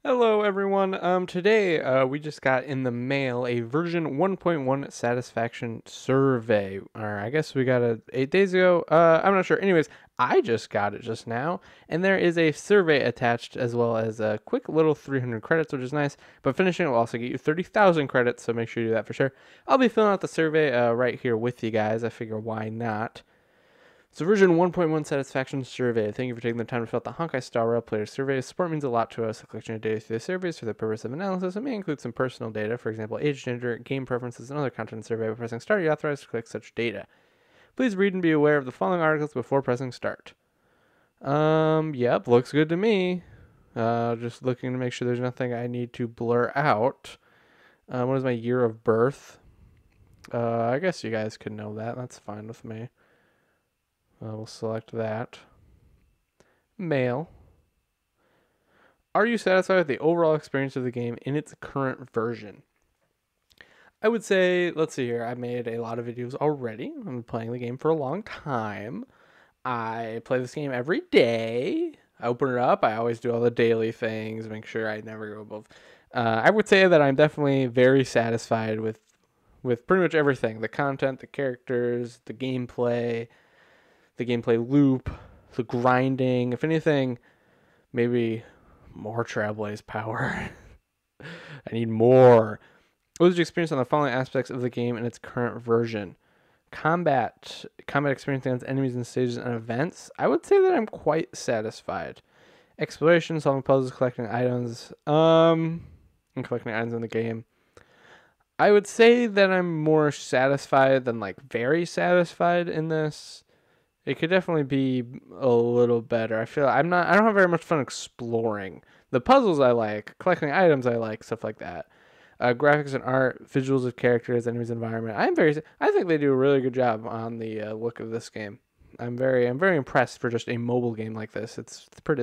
Hello everyone. Today we just got in the mail a version 1.1 satisfaction survey. Or I guess we got it 8 days ago. I'm not sure. Anyways, I just got it just now, and there is a survey attached as well as a quick little 300 credits, which is nice. But finishing it will also get you 30,000 credits, so make sure you do that for sure. I'll be filling out the survey right here with you guys. I figure why not. So version 1.1 satisfaction survey. Thank you for taking the time to fill out the Honkai Star Rail Player survey. Support means a lot to us. The collection of data through the surveys for the purpose of analysis. It may include some personal data, for example, age, gender, game preferences, and other content in the survey. By pressing start, you're authorized to collect such data. Please read and be aware of the following articles before pressing start. Yep, looks good to me. Just looking to make sure there's nothing I need to blur out. What is my year of birth? I guess you guys could know that. That's fine with me. We'll select that. Male. Are you satisfied with the overall experience of the game in its current version? I would say, let's see here. I made a lot of videos already. I've been playing the game for a long time. I play this game every day. I open it up. I always do all the daily things, make sure I never go above. I would say that I'm definitely very satisfied with pretty much everything. The content, the characters, the gameplay loop, the grinding. If anything, maybe more Trailblaze power. I need more. What was your experience on the following aspects of the game in its current version? Combat experience against enemies and stages and events. I would say that I'm quite satisfied. Exploration, solving puzzles, collecting items. And collecting items in the game. I would say that I'm more satisfied than like very satisfied in this. It could definitely be a little better. I don't have very much fun exploring. The puzzles I like, collecting items I like, stuff like that. Graphics and art, visuals of characters, enemies, environment. I think they do a really good job on the look of this game. I'm very impressed for just a mobile game like this. It's good.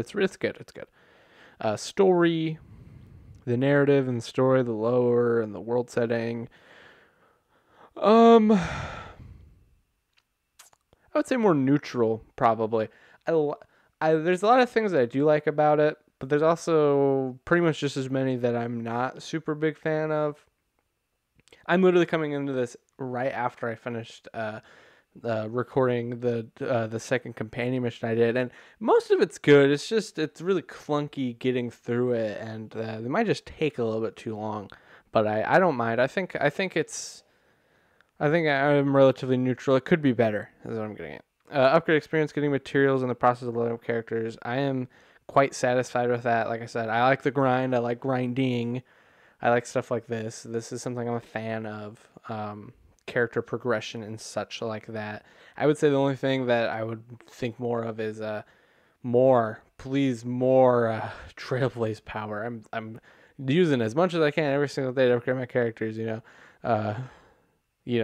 It's good. Story, the narrative and the story, the lore and the world setting. Um, I would say more neutral, probably. There's a lot of things that I do like about it, but there's also pretty much just as many that I'm not super big fan of. I'm literally coming into this right after I finished recording the second companion mission I did, and most of it's good. It's really clunky getting through it, and they might just take a little bit too long. But I don't mind. I think I'm relatively neutral. It could be better, is what I'm getting at. Upgrade experience, getting materials in the process of leveling up characters. I am quite satisfied with that. Like I said, I like the grind. I like grinding. I like stuff like this. This is something I'm a fan of. Character progression and such like that. I would say the only thing that I would think more of is please more Trailblaze power. I'm using as much as I can every single day to upgrade my characters. Uh,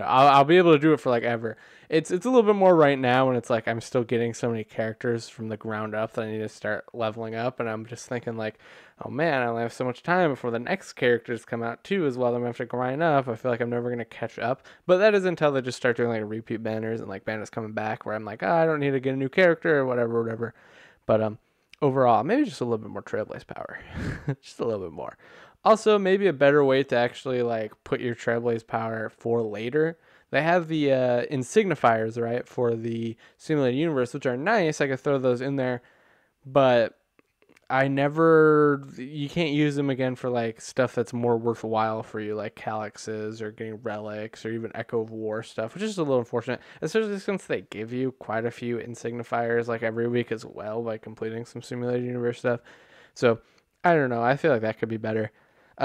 I'll be able to do it for like ever. It's a little bit more right now when it's like I'm still getting so many characters from the ground up that I need to start leveling up, and I'm just thinking like, oh man, I only have so much time before the next characters come out too as well. I'm gonna have to grind up. I feel like I'm never gonna catch up. But that is until they just start doing like repeat banners and like banners coming back where I'm like, oh, I don't need to get a new character or whatever. But overall, maybe just a little bit more Trailblaze power, just a little bit more. Also, maybe a better way to actually like put your Trailblaze power for later. They have the insignifiers, right, for the simulated universe, which are nice. I could throw those in there, but you can't use them again for like stuff that's more worthwhile for you, like calyxes or getting relics or even Echo of War stuff, which is a little unfortunate, especially since they give you quite a few insignifiers like every week as well by completing some simulated universe stuff. So I don't know. I feel like that could be better.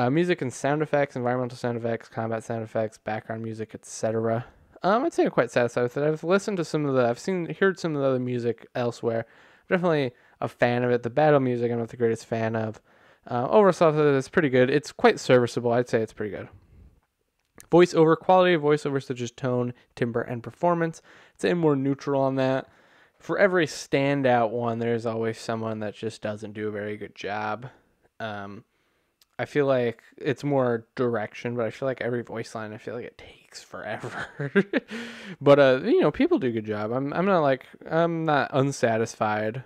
Music and sound effects, environmental sound effects, combat sound effects, background music, etc. I'd say I'm quite satisfied with it. Heard some of the other music elsewhere. I'm definitely a fan of it. The battle music, I'm not the greatest fan of. Overall, it's pretty good. It's quite serviceable. I'd say it's pretty good. Voiceover quality, voiceover such as tone, timbre, and performance. I'd say more neutral on that. For every standout one, there's always someone that just doesn't do a very good job. I feel like it's more direction, but I feel like every voice line, I feel like it takes forever. But people do a good job. I'm not unsatisfied.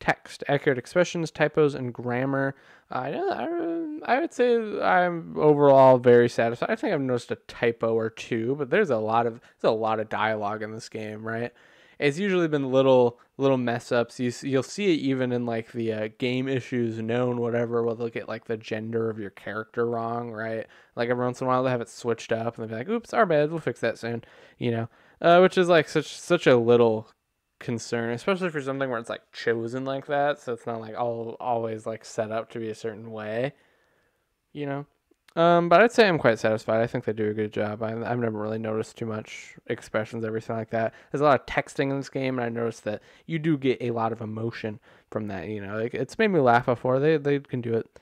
text, accurate expressions, typos, and grammar. I would say I'm overall very satisfied. I think I've noticed a typo or two, but there's a lot of dialogue in this game, right? It's usually been little mess ups. You'll see it even in like the game issues known whatever. Where they'll get like the gender of your character wrong, right? Like every once in a while they have it switched up, and they'll be like, "Oops, our bad. We'll fix that soon," you know. Which is like such a little concern, especially for something where it's like chosen like that, so it's not like always like set up to be a certain way, you know. But I'd say I'm quite satisfied. I think they do a good job. I've never really noticed too much expressions, everything like that. There's a lot of texting in this game, and I noticed that you do get a lot of emotion from that. You know, like it's made me laugh before. They can do it.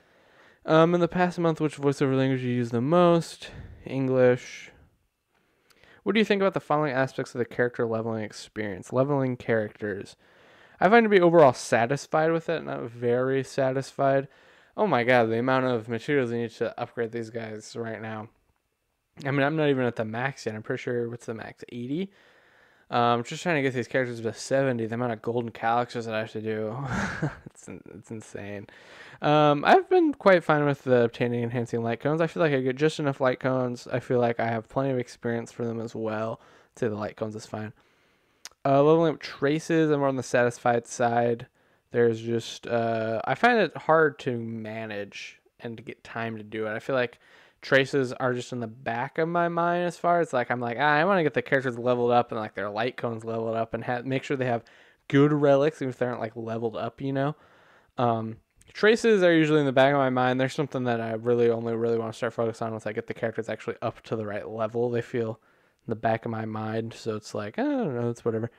In the past month, which voiceover language you use the most? English. What do you think about the following aspects of the character leveling experience? Leveling characters. I find to be overall satisfied with it, not very satisfied. Oh my god, the amount of materials you need to upgrade these guys right now. I mean, I'm not even at the max yet. I'm pretty sure, what's the max? 80? Just trying to get these characters to 70. The amount of golden calyxes that I have to do. it's insane. I've been quite fine with the obtaining enhancing light cones. I feel like I get just enough light cones. I feel like I have plenty of experience for them as well. I'd say the light cones is fine. Leveling up traces, I'm more on the satisfied side. There's just, I find it hard to manage and to get time to do it. I feel like traces are just in the back of my mind as far as like, I'm like, I want to get the characters leveled up and like their light cones leveled up and make sure they have good relics, even if they aren't like leveled up, you know? Traces are usually in the back of my mind. There's something that I only really want to start focusing on once I get the characters actually up to the right level. They feel in the back of my mind, so it's like, I don't know, it's whatever.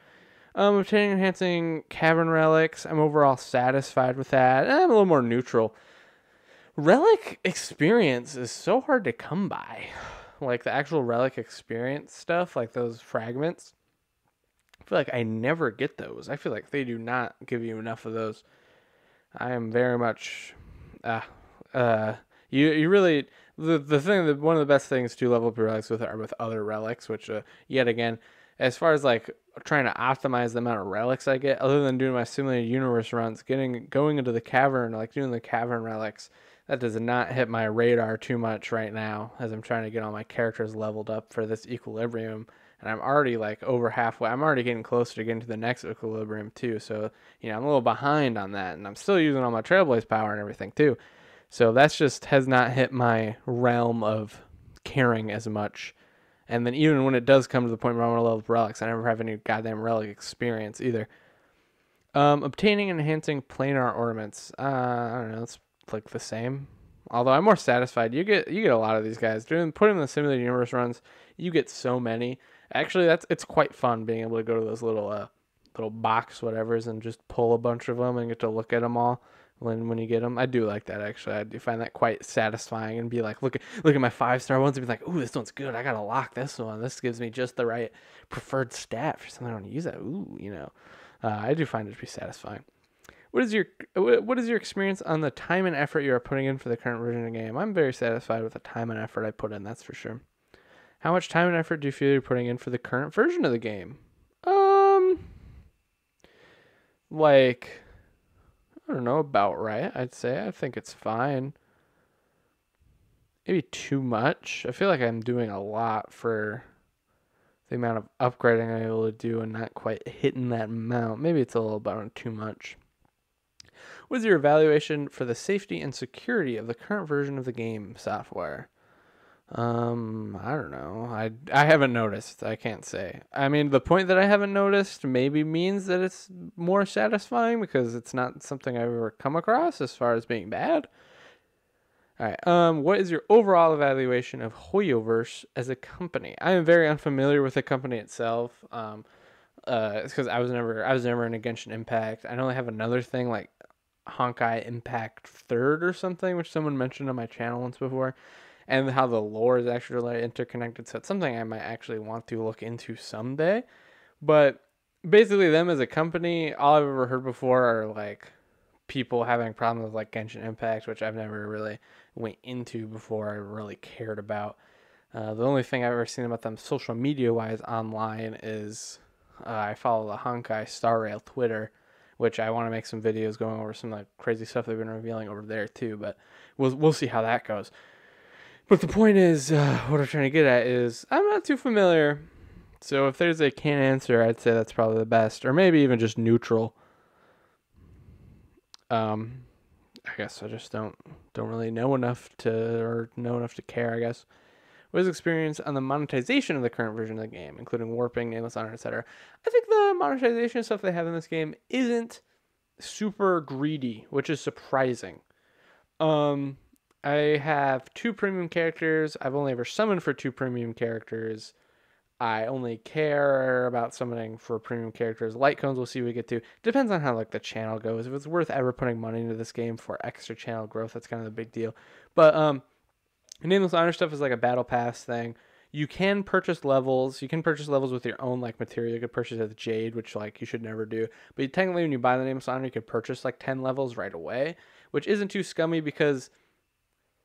Obtaining enhancing cavern relics, I'm overall satisfied with that. I'm a little more neutral. Relic experience is so hard to come by. Like the actual relic experience stuff, like those fragments. I feel like I never get those. I feel like they do not give you enough of those. I am very much, you really, the thing that one of the best things to level up your relics with are with other relics, which yet again, as far as like trying to optimize the amount of relics I get, other than doing my simulated universe runs, going into the cavern, like doing the cavern relics, that does not hit my radar too much right now as I'm trying to get all my characters leveled up for this equilibrium. And I'm already like over halfway. I'm already getting closer to getting to the next equilibrium too. So, you know, I'm a little behind on that. And I'm still using all my Trailblaze power and everything too. So that's just has not hit my realm of caring as much. And then even when it does come to the point where I want to level up relics, I never have any goddamn relic experience either. Obtaining and enhancing planar ornaments. I don't know. It's like the same. Although I'm more satisfied. You get a lot of these guys. Putting them in the simulated universe runs, you get so many. Actually, it's quite fun being able to go to those little box whatevers and just pull a bunch of them and get to look at them all when you get them. I do like that actually. I do find that quite satisfying and be like, look at my 5-star ones and be like, ooh, this one's good. I gotta lock this one. This gives me just the right preferred stat for something I want to use that. Ooh, you know, I do find it to be satisfying. What is your experience on the time and effort you are putting in for the current version of the game? I'm very satisfied with the time and effort I put in. That's for sure. How much time and effort do you feel you're putting in for the current version of the game? Like, I don't know, about right, I'd say. I think it's fine. Maybe too much. I feel like I'm doing a lot for the amount of upgrading I'm able to do and not quite hitting that amount. Maybe it's a little bit too much. What is your evaluation for the safety and security of the current version of the game software? I don't know. I haven't noticed. I can't say. I mean, the point that I haven't noticed maybe means that it's more satisfying because it's not something I've ever come across as far as being bad. All right. What is your overall evaluation of Hoyoverse as a company? I am very unfamiliar with the company itself. It's because I was never in a Genshin Impact. I know they have another thing like Honkai Impact Third or something, which someone mentioned on my channel once before. And how the lore is actually like interconnected. So it's something I might actually want to look into someday. But basically them as a company, all I've ever heard before are like people having problems with like Genshin Impact, which I've never really went into before I really cared about. The only thing I've ever seen about them social media wise online is I follow the Honkai Star Rail Twitter, which I want to make some videos going over some like crazy stuff they've been revealing over there too. But we'll see how that goes. But the point is, what I'm trying to get at is I'm not too familiar. So if there's a canned answer, I'd say that's probably the best, or maybe even just neutral. I guess I just don't really know enough to care. I guess. What is experience on the monetization of the current version of the game, including warping, nameless honor, etc.? I think the monetization stuff they have in this game isn't super greedy, which is surprising. I have 2 premium characters. I've only ever summoned for 2 premium characters. I only care about summoning for premium characters. Light cones, we'll see what we get to. Depends on how like the channel goes. If it's worth ever putting money into this game for extra channel growth, that's kind of the big deal. But nameless honor stuff is like a battle pass thing. You can purchase levels. You can purchase levels with your own like material. You could purchase it with Jade, which like you should never do. But technically, when you buy the nameless honor, you could purchase like 10 levels right away, which isn't too scummy because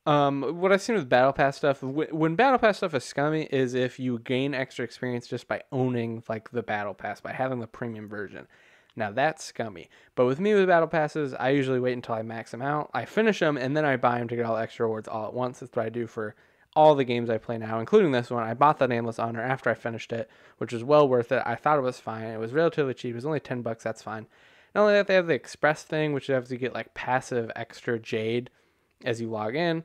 what I've seen with battle pass stuff, when battle pass stuff is scummy, is if you gain extra experience just by owning like the battle pass, by having the premium version. Now that's scummy. But with me with battle passes, I usually wait until I max them out. I finish them and then I buy them to get all the extra rewards all at once. That's what I do for all the games I play now, including this one. I bought the nameless honor after I finished it, which was well worth it. I thought it was fine. It was relatively cheap. It was only $10. That's fine. Not only that, they have the express thing, which you have to get like passive extra Jade as you log in.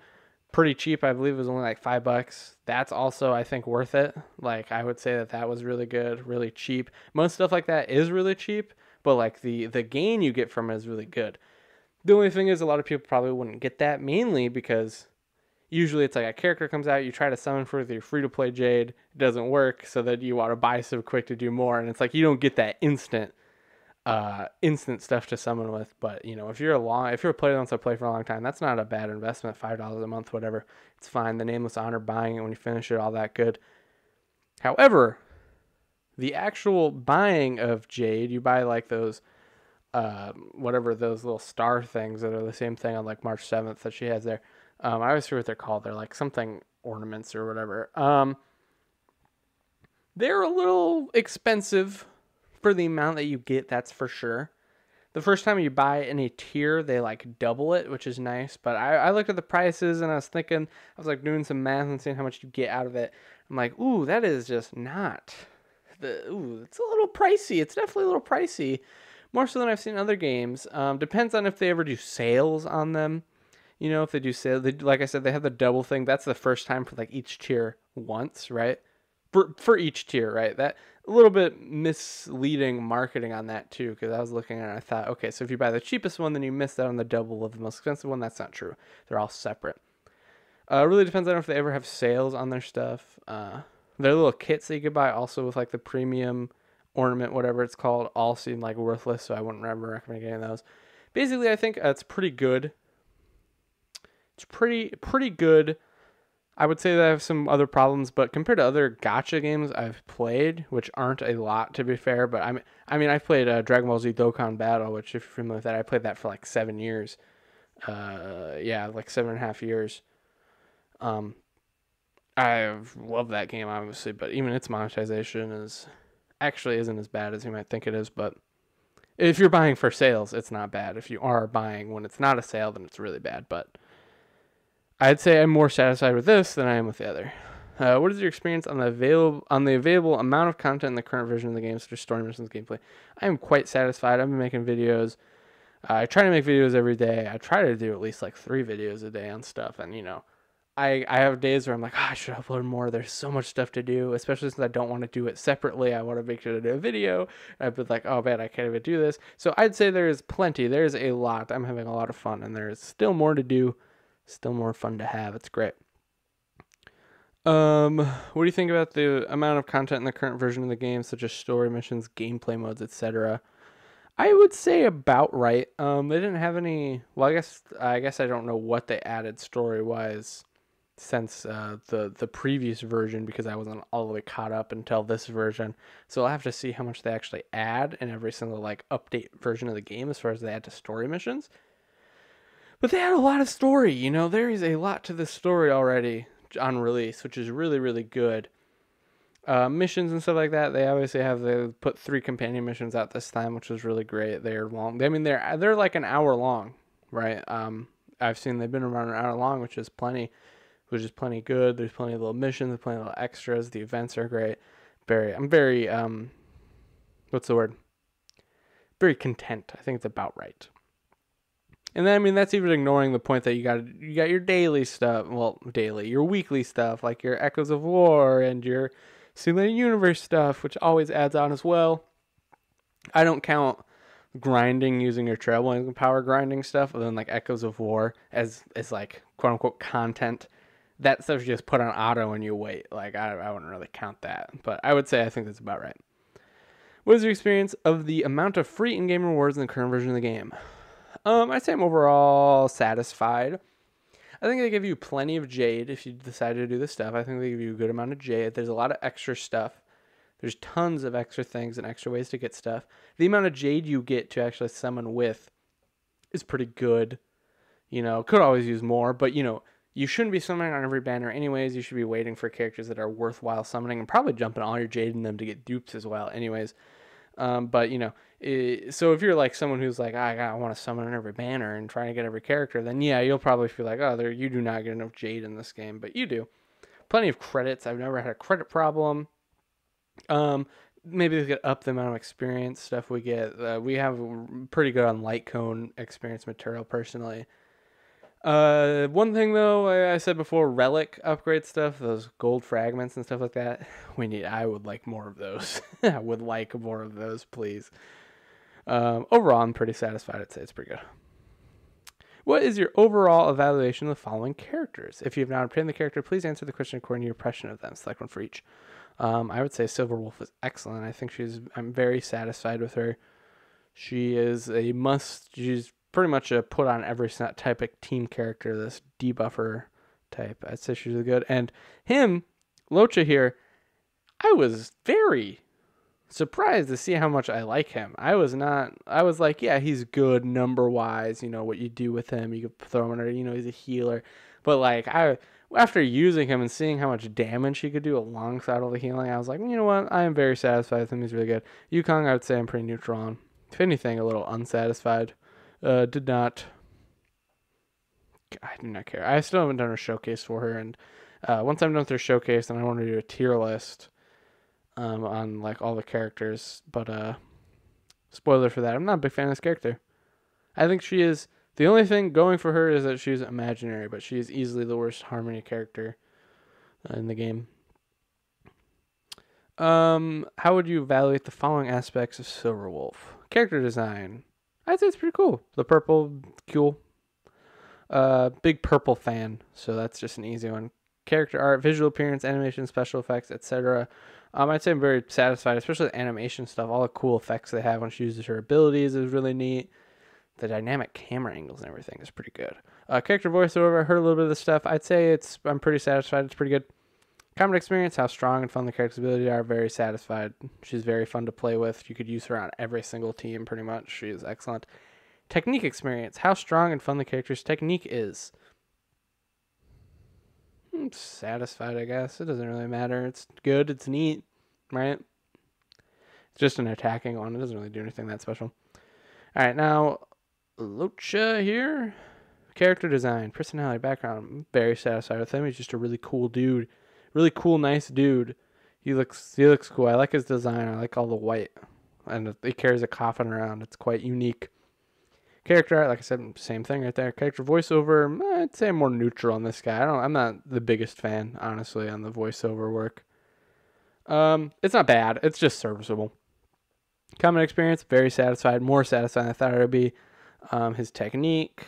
Pretty cheap. I believe it was only like $5. That's also, I think, worth it. Like, I would say that was really good, really cheap. Most stuff like that is really cheap, but like the gain you get from it is really good. The only thing is, a lot of people probably wouldn't get that, mainly because usually it's like a character comes out, you try to summon for your free-to-play Jade, it doesn't work, so then you want to buy so quick to do more, and it's like you don't get that instant stuff to summon with. But you know, if you're a player that wants to play for a long time, that's not a bad investment. $5 a month, whatever, it's fine. The nameless honor, buying it when you finish it, all that good. However, the actual buying of Jade, you buy like those whatever those little star things that are the same thing on like March 7th that she has there. I always forget what they're called. They're like something ornaments or whatever. They're a little expensive for the amount that you get, that's for sure. The first time you buy any tier, they like double it, which is nice. But I looked at the prices and I was thinking, I was like doing some math and seeing how much you get out of it. I'm like, ooh, that is just not it's a little pricey. It's definitely a little pricey, more so than I've seen in other games. Depends on if they ever do sales on them. You know, if they do sales, like I said, they have the double thing. That's the first time for like each tier once, right? For each tier, right? That a little bit misleading marketing on that too, because I was looking at it and I thought, okay, so if you buy the cheapest one, then you miss out on the double of the most expensive one. That's not true. They're all separate. It really depends on if they ever have sales on their stuff. Their little kits that you could buy also with like the premium ornament, whatever it's called, all seem like worthless, so I wouldn't ever recommend getting those. Basically, I think it's pretty good. It's pretty good. I would say that I have some other problems, but compared to other gacha games I've played, which aren't a lot to be fair, but I've played Dragon Ball Z Dokkan Battle, which if you're familiar with that, I played that for like 7 years. Like 7.5 years. I love that game, obviously, but even its monetization isn't as bad as you might think it is. But if you're buying for sales, it's not bad. If you are buying when it's not a sale, then it's really bad. But I'd say I'm more satisfied with this than I am with the other. What is your experience on the available amount of content in the current version of the game, such as story missions, gameplay? I am quite satisfied. I've been making videos. I try to make videos every day. I try to do at least like 3 videos a day on stuff, and you know, I have days where I'm like, I should upload more. There's so much stuff to do, especially since I don't want to do it separately. I want to make sure to do a video. I've been like, oh man, I can't even do this. So I'd say there's plenty. There's a lot. I'm having a lot of fun, and there's still more to do. Still more fun to have. It's great. What do you think about the amount of content in the current version of the game, such as story missions, gameplay modes, etc.? I would say about right. They didn't have any. Well, I guess I don't know what they added story-wise since the previous version, because I wasn't all the way caught up until this version. So I'll have to see how much they actually add in every single like update version of the game as far as they add to story missions. But they had a lot of story, you know, there is a lot to the story already on release, which is really, really good. Missions and stuff like that. They obviously they put 3 companion missions out this time, which was really great. They're long. I mean, they're like an hour long, right? I've seen they've been around an hour long, which is plenty good. There's plenty of little missions, there's plenty of little extras. The events are great. I'm very what's the word? Very content. I think it's about right. And then, I mean, that's even ignoring the point that you got your daily stuff. Well, your weekly stuff, like your Echoes of War and your Simulated Universe stuff, which always adds on as well. I don't count grinding using your traveling power grinding stuff, other than like Echoes of War as like quote unquote content. That stuff's just put on auto and you wait. Like I wouldn't really count that, but I would say I think that's about right. What is your experience of the amount of free in-game rewards in the current version of the game? I'd say I'm overall satisfied. I think they give you plenty of Jade if you decide to do this stuff. I think they give you a good amount of Jade. There's a lot of extra stuff. There's tons of extra things and extra ways to get stuff. The amount of Jade you get to actually summon with is pretty good. Could always use more, but you shouldn't be summoning on every banner anyways. You should be waiting for characters that are worthwhile summoning and probably jumping all your Jade in them to get dupes as well anyways. But so if you're like someone who's like, I want to summon on every banner and trying to get every character, then yeah, you'll probably feel like, you do not get enough Jade in this game, but you do. Plenty of credits. I've never had a credit problem. Maybe we could up the amount of experience stuff we get. We have pretty good on light cone experience material personally. One thing though, I said before, relic upgrade stuff, those gold fragments and stuff like that. I would like more of those. I would like more of those, please. Overall, I'm pretty satisfied. I'd say it's pretty good. What is your overall evaluation of the following characters? If you have not obtained the character, please answer the question according to your impression of them. Select one for each. I would say Silverwolf is excellent. I think I'm very satisfied with her. She is a must. She's pretty much a put on every type of team character, this debuffer type. I'd say she's really good. And Locha here, I was very surprised to see how much I like him. I was like, yeah, he's good number wise, what you do with him. You could throw him under, he's a healer. But like after using him and seeing how much damage he could do alongside all the healing, I was like, you know what? I am very satisfied with him. He's really good. Yukong, I would say I'm pretty neutral on. If anything, a little unsatisfied. I do not care. I still haven't done a showcase for her, and once I'm done with her showcase, then I want to do a tier list on like all the characters. But spoiler for that, I'm not a big fan of this character. I think she is. The only thing going for her is that she's imaginary, but she is easily the worst Harmony character in the game. How would you evaluate the following aspects of Silverwolf? Character design. I'd say it's pretty cool. The purple, cool. Big purple fan, so that's just an easy one. Character art, visual appearance, animation, special effects, etc. I'd say I'm very satisfied, especially the animation stuff. All the cool effects they have when she uses her abilities is really neat. The dynamic camera angles and everything is pretty good. Character voiceover, I heard a little bit of this stuff. I'd say I'm pretty satisfied. It's pretty good. Combat experience, how strong and fun the character's abilities are, very satisfied. She's very fun to play with. You could use her on every single team pretty much. She is excellent. Technique experience, how strong and fun the character's technique is. I'm satisfied, I guess. It doesn't really matter. It's good. It's neat, right? It's just an attacking one. It doesn't really do anything that special. All right, now Locha here. Character design, personality, background. I'm very satisfied with him. He's just a really cool dude. Really cool, nice dude. He looks cool. I like his design. I like all the white. And he carries a coffin around. It's quite unique. Character art, like I said, same thing right there. Character voiceover, I'd say I'm more neutral on this guy. I'm not the biggest fan, honestly, on the voiceover work. It's not bad. It's just serviceable. Combat experience, very satisfied. More satisfied than I thought it would be. His technique,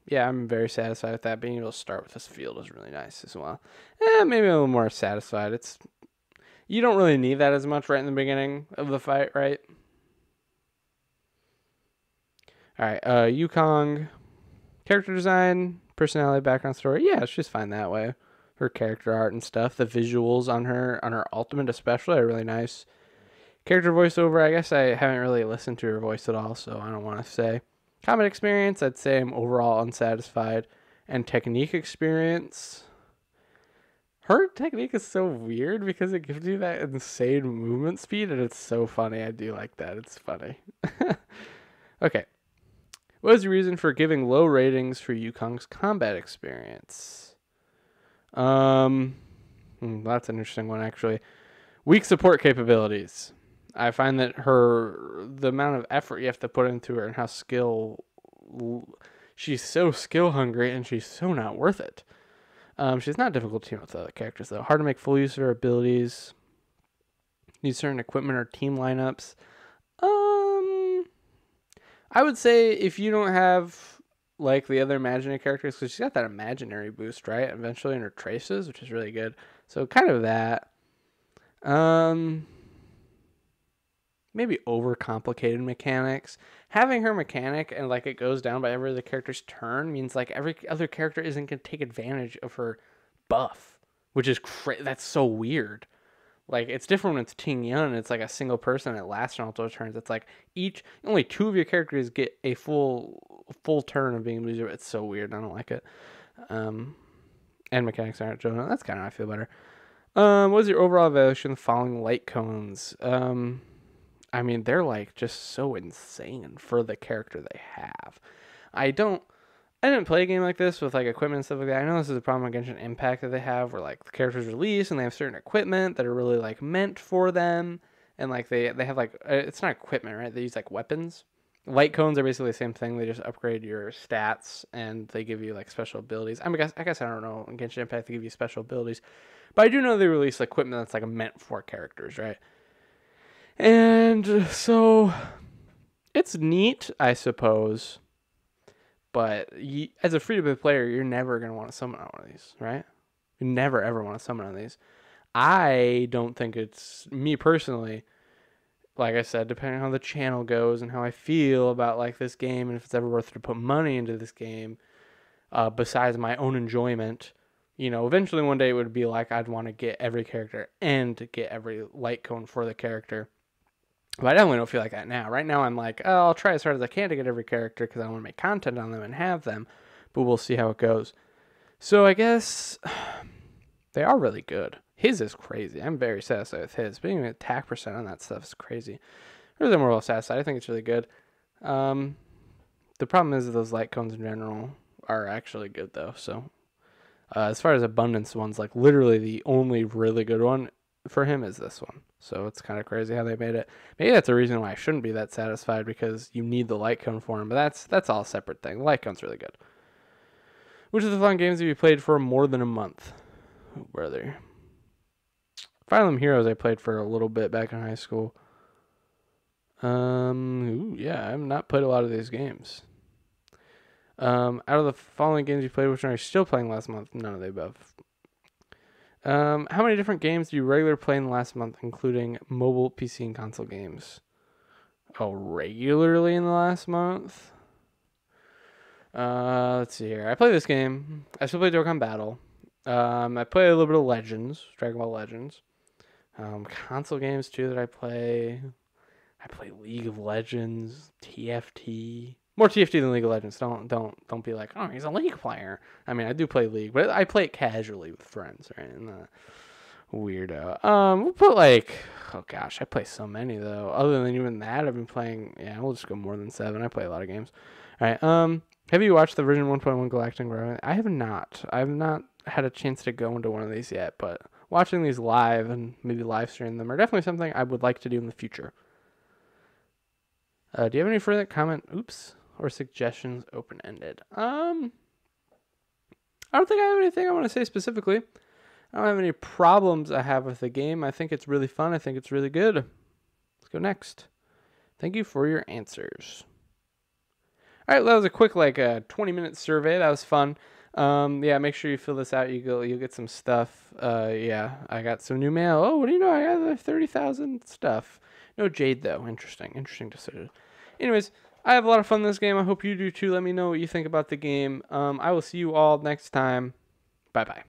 yeah, I'm very satisfied with that. Being able to start with this field is really nice as well. Maybe a little more satisfied. You don't really need that as much right in the beginning of the fight, right? All right, Yukong, character design, personality, background story. Yeah, she's fine that way. Her character art and stuff, the visuals on her ultimate especially are really nice. Character voiceover, I guess I haven't really listened to her voice at all, so I don't want to say. Combat experience, I'd say I'm overall unsatisfied. And technique experience, her technique is so weird because it gives you that insane movement speed, and it's so funny. I do like that. It's funny. Okay. What is the reason for giving low ratings for Yukong's combat experience? That's an interesting one, actually. Weak support capabilities. I find that the amount of effort you have to put into her and how she's so skill hungry and she's so not worth it. She's not difficult to team with other characters, though. Hard to make full use of her abilities. Need certain equipment or team lineups. I would say if you don't have like the other imaginary characters, because she's got that imaginary boost, right? Eventually in her traces, which is really good. So kind of that. Maybe overcomplicated mechanics. Having her mechanic and like it goes down by every other character's turn means like every other character isn't going to take advantage of her buff, which is that's so weird. Like it's different when it's Ting Yun. It's like a single person that lasts multiple turns. It's like only 2 of your characters get a full turn of being able to use it. It's so weird. I don't like it. And mechanics aren't showing up. That's kind of how I feel better. What was your overall evaluation of the following light cones? I mean, they're like just so insane for the character they have. I didn't play a game like this with like equipment and stuff like that. I know this is a problem with Genshin Impact that they have, where like the characters release and they have certain equipment that are really like meant for them, and like they have like it's not equipment, right? They use like weapons. Light cones are basically the same thing. They just upgrade your stats and they give you like special abilities. I guess I don't know in Genshin Impact they give you special abilities, but I do know they release equipment that's like meant for characters, right? And so it's neat, I suppose. But as a free-to-play player, you're never going to want to summon on one of these, right? You never, ever want to summon on these. I don't think it's, me personally, like I said, depending on how the channel goes and how I feel about like this game and if it's ever worth it to put money into this game, besides my own enjoyment, eventually one day it would be like I'd want to get every character and get every light cone for the character. But I definitely don't feel like that now. Right now, I'm like, oh, I'll try as hard as I can to get every character because I want to make content on them and have them. But we'll see how it goes. So I guess they are really good. His is crazy. I'm very satisfied with his. Being an attack percent on that stuff is crazy. Really, more well satisfied. I think it's really good. The problem is that those light cones in general are actually good, though. So as far as abundance ones, like literally the only really good one for him is this one. So it's kind of crazy how they made it. Maybe that's a reason why I shouldn't be that satisfied, because you need the light cone for him. But that's all a separate thing. The light cone's really good. Which of the fun games have you played for more than a month? Oh, brother. Fire Emblem Heroes I played for a little bit back in high school. Yeah, I've not played a lot of these games. Out of the following games you played, which one are you still playing last month? None of the above. How many different games do you regularly play in the last month, including mobile, PC, and console games? Oh, regularly in the last month? Let's see here. I play this game. I still play Dokkan Battle. I play a little bit of Legends, Dragon Ball Legends. Console games too that I play. I play League of Legends, TFT. More TFT than League of Legends. Don't be like, oh, he's a League player. I mean, I do play League, but I play it casually with friends, right? And weirdo. We'll put like, oh gosh, I play so many though. Other than even that, I've been playing. Yeah, we'll just go more than 7. I play a lot of games. All right. Have you watched the version 1.1 Galactic Growing? I have not. I've not had a chance to go into one of these yet, but watching these live and maybe live stream them are definitely something I would like to do in the future. Do you have any further comment? Oops. Or suggestions, open-ended. I don't think I have anything I want to say specifically. I don't have any problems I have with the game. I think it's really fun. I think it's really good. Let's go next. Thank you for your answers. All right, that was a quick 20-minute survey. That was fun. Yeah, make sure you fill this out. You'll get some stuff. Yeah, I got some new mail. Oh, what do you know? I got like 30,000 stuff. No Jade though. Interesting decision. Anyways, I have a lot of fun in this game. I hope you do too. Let me know what you think about the game. I will see you all next time. Bye-bye.